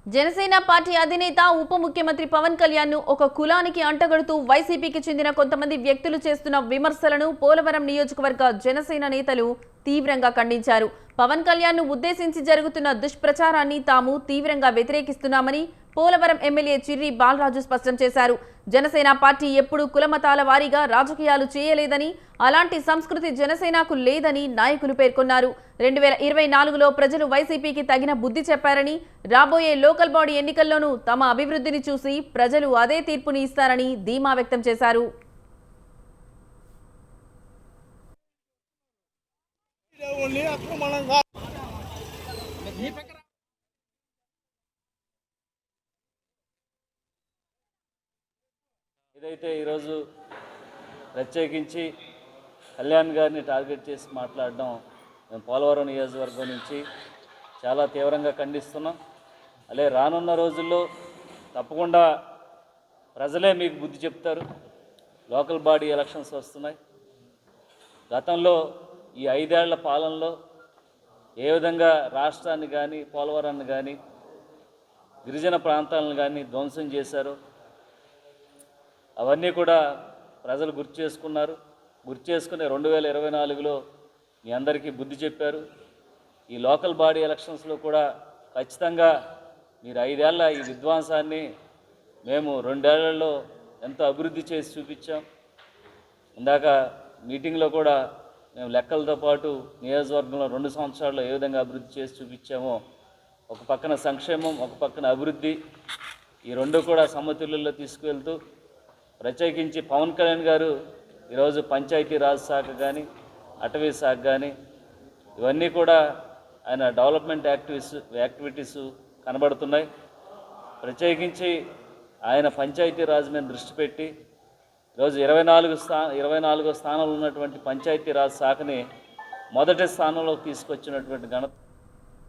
Janasena party అధినేత ఉప ముఖ్యమంత్రి పవన్ కళ్యాణ్ ను ఒక కులానికి అంటగడుతూ వైసీపీకి చెందిన కొంతమంది వ్యక్తులు చేస్తున్న విమర్శలను పోలవరం నియోజకవర్గ జనసేన నేతలు తీవ్రంగా ఖండించారు. పవన్ కళ్యాణ్ ను ఉద్దేశించి జరుగుతున్న దుష్ప్రచారాన్ని తాము తీవ్రంగా వ్యతిరేకిస్తున్నామని పోలవరం ఎమ్మెల్యే చిర్రి బాలరాజు స్పష్టం చేశారు. జనసేన పార్టీ ఎప్పుడూ కులమతాల వారీగా రాజకీయాలు చేయలేదని, అలాంటి సంస్కృతి జనసేనకు లేదని నాయకులు పేర్కొన్నారు. 2024లో ప్రజలు వైసీపీకి తగిన బుద్ధి చెప్పారని, రాబోయే లోకల్ బాడీ ఎన్నికల్లోనూ తమ అభివృద్ధిని చూసి ప్రజలు అదే తీర్పుని ఇస్తారని ధీమా వ్యక్తం చేశారు. ఇదైతే ఈరోజు ప్రత్యేకించి కళ్యాణ్ గారిని టార్గెట్ చేసి మాట్లాడడం మేము పోలవరం నియోజకవర్గం నుంచి చాలా తీవ్రంగా ఖండిస్తున్నాం. అలాగే రానున్న రోజుల్లో తప్పకుండా ప్రజలే మీకు బుద్ధి చెప్తారు. లోకల్ బాడీ ఎలక్షన్స్ వస్తున్నాయి. గతంలో ఈ 5 ఏళ్ల పాలనలో ఏ విధంగా రాష్ట్రాన్ని కానీ పోలవరాన్ని కానీ గిరిజన ప్రాంతాలను కానీ ధ్వంసం చేశారో అవన్నీ కూడా ప్రజలు గుర్తు చేసుకున్నారు. గుర్తు చేసుకుని 2024లో మీ అందరికీ బుద్ధి చెప్పారు. ఈ లోకల్ బాడీ ఎలక్షన్స్లో కూడా ఖచ్చితంగా మీరు 5 ఏళ్ల ఈ విధ్వంసాన్ని మేము 2 ఏళ్లలో ఎంతో అభివృద్ధి చేసి చూపించాం. ఇందాక మీటింగ్లో కూడా మేము లెక్కలతో పాటు నియోజకవర్గంలో 2 సంవత్సరాల్లో ఏ విధంగా అభివృద్ధి చేసి చూపించామో, ఒక పక్కన సంక్షేమం, ఒక పక్కన అభివృద్ధి, ఈ 2 కూడా సమతుల్యంలో తీసుకువెళ్తూ ప్రత్యేకించి పవన్ కళ్యాణ్ గారు ఈరోజు పంచాయతీరాజ్ శాఖ కానీ అటవీ శాఖ కానీ ఇవన్నీ కూడా ఆయన డెవలప్మెంట్ యాక్టివిటీస్ కనబడుతున్నాయి. ప్రత్యేకించి ఆయన పంచాయతీరాజ్ మీద దృష్టి పెట్టి ఈరోజు 24వ స్థానంలో ఉన్నటువంటి పంచాయతీరాజ్ శాఖని మొదటి స్థానంలోకి తీసుకొచ్చినటువంటి ఘనత